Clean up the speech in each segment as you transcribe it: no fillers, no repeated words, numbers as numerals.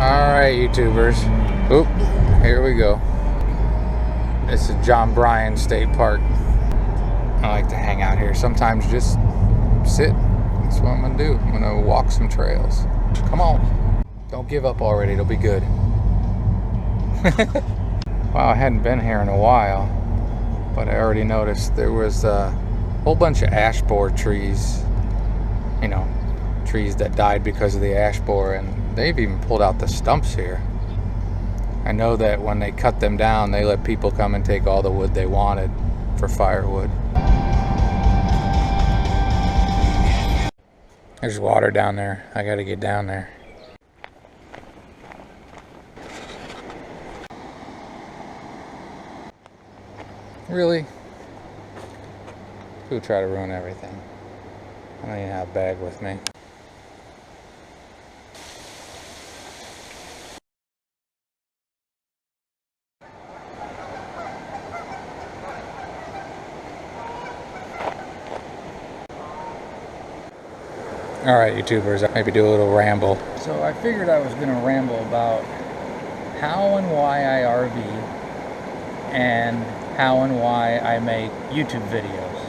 Alright, YouTubers. Oop, here we go. This is John Bryan State Park. I like to hang out here. Sometimes just sit. That's what I'm gonna do. I'm gonna walk some trails. Come on. Don't give up already. It'll be good. Wow, I hadn't been here in a while, but I already noticed there was a whole bunch of ash borer trees. You know, trees that died because of the ash borer, and they've even pulled out the stumps here. I know that when they cut them down, they let people come and take all the wood they wanted for firewood. There's water down there. I gotta get down there. Really? Who try to ruin everything? I don't even have a bag with me. Alright, YouTubers, maybe do a little ramble. So I figured I was going to ramble about how and why I RV and how and why I make YouTube videos.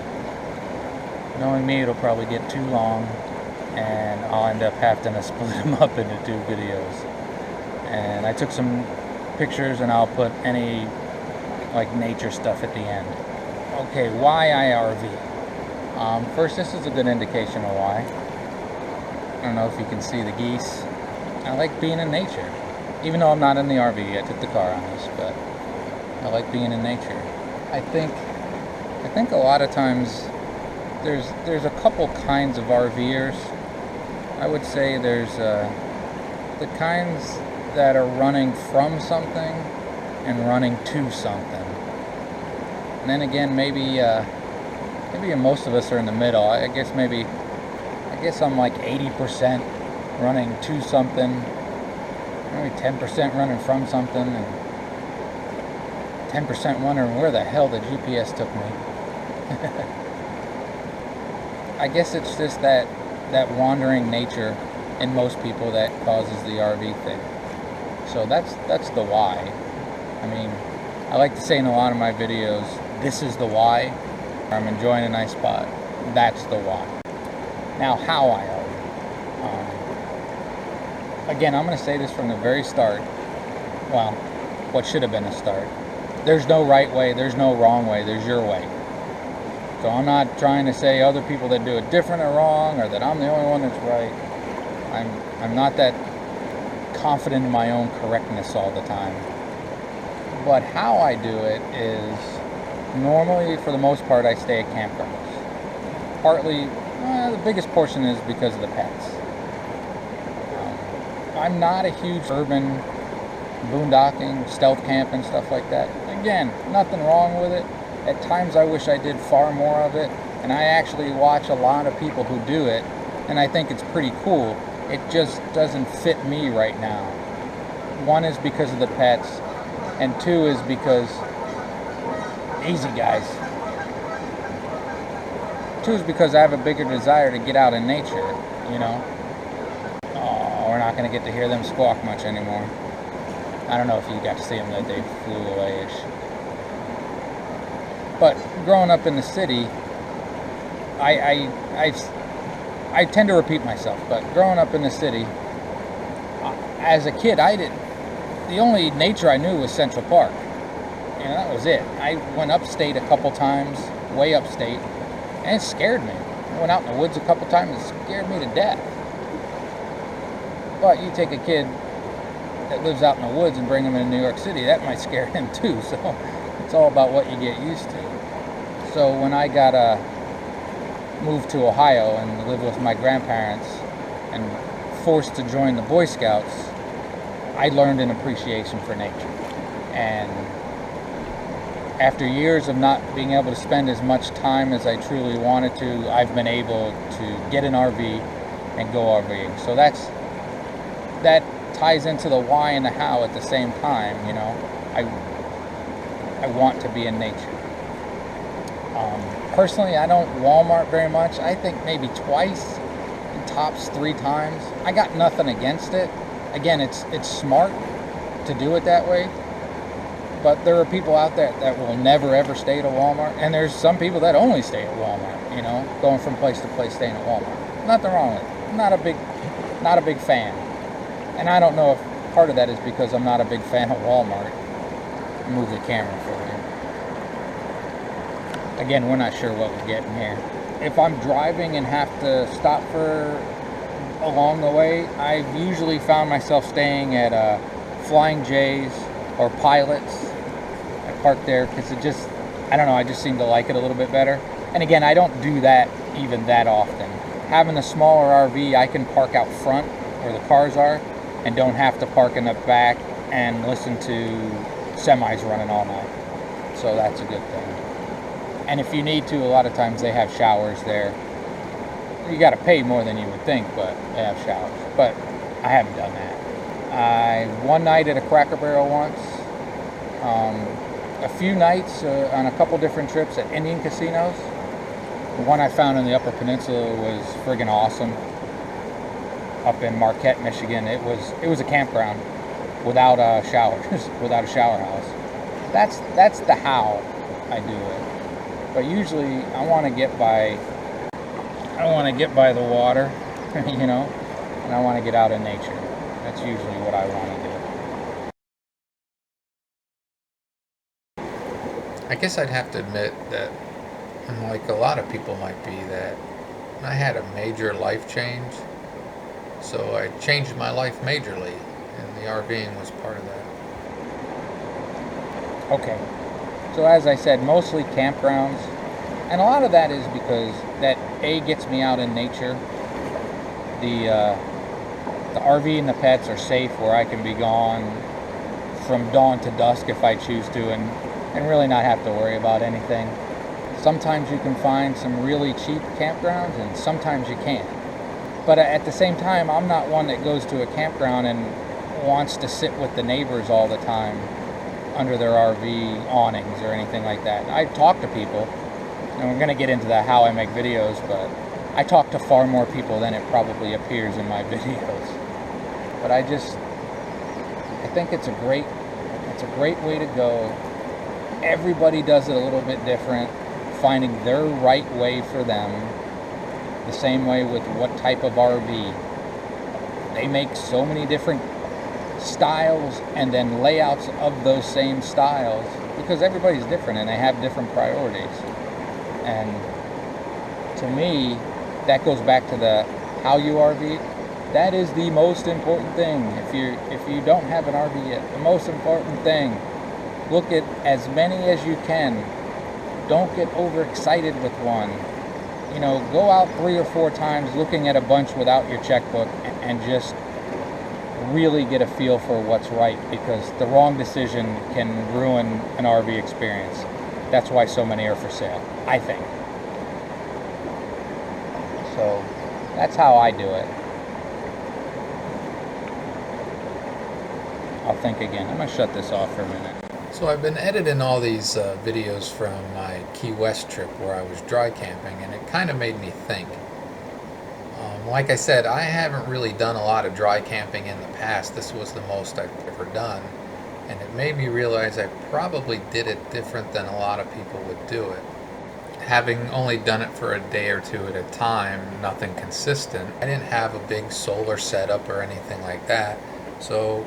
Knowing me, it'll probably get too long and I'll end up having to split them up into two videos. And I took some pictures and I'll put any like nature stuff at the end. Okay, why I RV? First, this is a good indication of why. I don't know if you can see the geese. I like being in nature. Even though I'm not in the RV, I took the car on this, but I like being in nature. I think a lot of times there's a couple kinds of RVers. I would say there's the kinds that are running from something and running to something. And then again, maybe most of us are in the middle. I guess I'm like 80% running to something, maybe 10% running from something, and 10% wondering where the hell the GPS took me. I guess it's just that wandering nature in most people that causes the RV thing. So that's the why. I mean, I like to say in a lot of my videos, this is the why. I'm enjoying a nice spot. That's the why. Now, how I RV. Again, I'm going to say this from the very start. Well, what should have been a start. There's no right way, there's no wrong way, there's your way. So I'm not trying to say other people that do it different are wrong, or that I'm the only one that's right. I'm not that confident in my own correctness all the time. But how I do it is, normally, for the most part, I stay at campgrounds. Partly, the biggest portion is because of the pets. I'm not a huge urban boondocking, stealth camping, stuff like that. Again, nothing wrong with it. At times I wish I did far more of it, and I actually watch a lot of people who do it, and I think it's pretty cool. It just doesn't fit me right now. One is because of the pets, and two is because, easy guys. Two is because I have a bigger desire to get out in nature, you know. Oh, we're not going to get to hear them squawk much anymore. I don't know if you got to see them, that they flew away-ish. But growing up in the city, I tend to repeat myself, but growing up in the city, as a kid, the only nature I knew was Central Park. And that was it. I went upstate a couple times, way upstate, and it scared me. I went out in the woods a couple times, it scared me to death. But you take a kid that lives out in the woods and bring him into New York City, that might scare him too. So it's all about what you get used to. So when I got moved to Ohio and lived with my grandparents and forced to join the Boy Scouts, I learned an appreciation for nature. And after years of not being able to spend as much time as I truly wanted to, I've been able to get an RV and go RVing. So that ties into the why and the how at the same time. You know, I want to be in nature. Personally, I don't Walmart very much. I think maybe twice, and tops 3 times. I got nothing against it. again, it's smart to do it that way, but there are people out there that will never ever stay at a Walmart, and there's some people that only stay at Walmart, you know, going from place to place, staying at Walmart. Nothing wrong with it. Not a big fan. And I don't know if part of that is because I'm not a big fan of Walmart. Move the camera for you. Again, we're not sure what we're getting here. If I'm driving and have to stop for along the way, I've usually found myself staying at Flying J's or Pilots. I park there because it just, I don't know, I just seem to like it a little bit better. And again, I don't do that even that often. Having a smaller RV, I can park out front where the cars are and don't have to park in the back and listen to semis running all night. So that's a good thing. And if you need to, a lot of times they have showers there. You got to pay more than you would think, but they have showers. But I haven't done that. One night at a Cracker Barrel once. A few nights on a couple different trips at Indian casinos. The one I found in the Upper Peninsula was friggin' awesome. Up in Marquette, Michigan, it was a campground without showers, without a shower house. That's the how I do it. But usually I want to get by the water, you know, and I want to get out in nature. That's usually what I want to do. I guess I'd have to admit that, like a lot of people might be, that I had a major life change. So I changed my life majorly, and the RVing was part of that. Okay, so as I said, mostly campgrounds, and a lot of that is because that A, gets me out in nature. The RV and the pets are safe where I can be gone from dawn to dusk if I choose to, and really not have to worry about anything. Sometimes you can find some really cheap campgrounds, and sometimes you can't. But at the same time, I'm not one that goes to a campground and wants to sit with the neighbors all the time under their RV awnings or anything like that. I talk to people, and we're going to get into that how I make videos, but I talk to far more people than it probably appears in my videos. But I think it's a great way to go. Everybody does it a little bit different, finding their right way for them. The same way with what type of RV. They make so many different styles and then layouts of those same styles because everybody's different and they have different priorities. And to me, that goes back to the how you RV. That is the most important thing. If you don't have an RV yet, the most important thing, look at as many as you can. Don't get overexcited with one. You know, go out 3 or 4 times looking at a bunch without your checkbook and just really get a feel for what's right, because the wrong decision can ruin an RV experience. That's why so many are for sale, I think. So that's how I do it. I'll think again. I'm going to shut this off for a minute. So I've been editing all these videos from my Key West trip where I was dry camping, and it kind of made me think. Like I said, I haven't really done a lot of dry camping in the past. This was the most I've ever done, and it made me realize I probably did it different than a lot of people would do it. Having only done it for a day or two at a time, nothing consistent, I didn't have a big solar setup or anything like that, so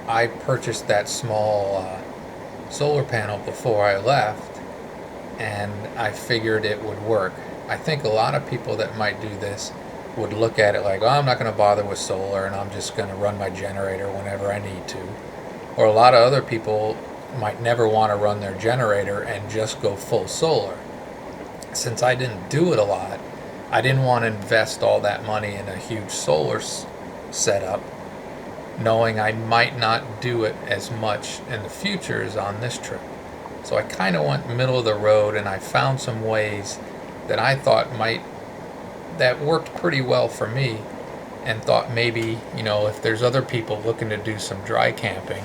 I purchased that small solar panel before I left, and I figured it would work. I think a lot of people that might do this would look at it like, oh, I'm not going to bother with solar and I'm just going to run my generator whenever I need to. Or a lot of other people might never want to run their generator and just go full solar. Since I didn't do it a lot, I didn't want to invest all that money in a huge solar setup, knowing I might not do it as much in the future as on this trip. So I kind of went middle of the road, and I found some ways that I thought that worked pretty well for me, and thought maybe, you know, if there's other people looking to do some dry camping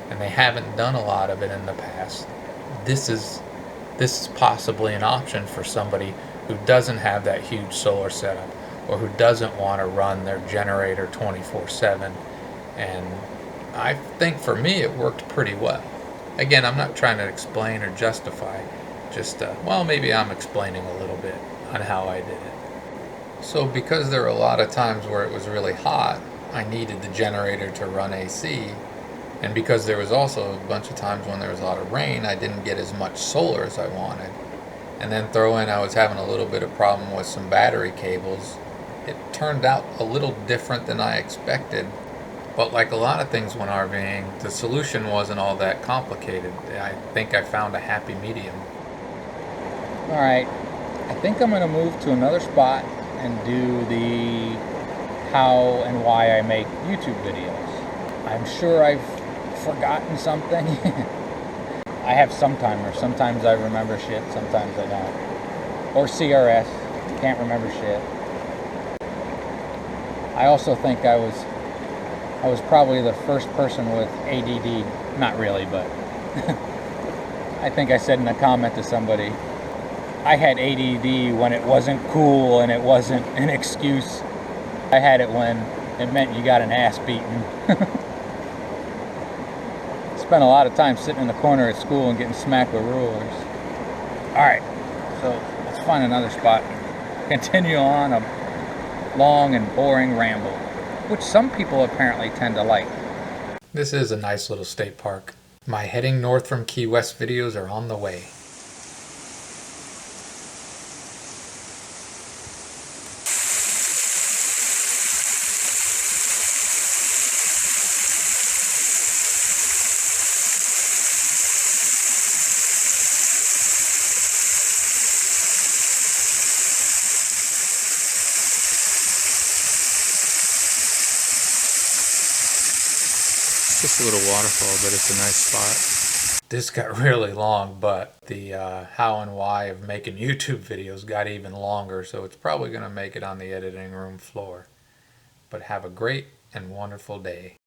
and they haven't done a lot of it in the past, this is possibly an option for somebody who doesn't have that huge solar setup, or who doesn't want to run their generator 24/7 And I think for me it worked pretty well. Again, I'm not trying to explain or justify, just, well, maybe I'm explaining a little bit on how I did it. So because there were a lot of times where it was really hot, I needed the generator to run AC. And because there was also a bunch of times when there was a lot of rain, I didn't get as much solar as I wanted. And then throw in I was having a little bit of problem with some battery cables. It turned out a little different than I expected. But like a lot of things when RVing, the solution wasn't all that complicated. I think I found a happy medium. Alright, I think I'm going to move to another spot and do the how and why I make YouTube videos. I'm sure I've forgotten something. I have some timers. Sometimes I remember shit, sometimes I don't. Or CRS, can't remember shit. I also think I was probably the first person with ADD. Not really, but I think I said in a comment to somebody, I had ADD when it wasn't cool and it wasn't an excuse. I had it when it meant you got an ass beaten. Spent a lot of time sitting in the corner at school and getting smacked with rulers. Alright, so let's find another spot. Continue on a long and boring ramble, which some people apparently tend to like. This is a nice little state park. My heading north from Key West videos are on the way. Just a little waterfall, but it's a nice spot. This got really long, but the how and why of making YouTube videos got even longer, so it's probably going to make it on the editing room floor. But have a great and wonderful day.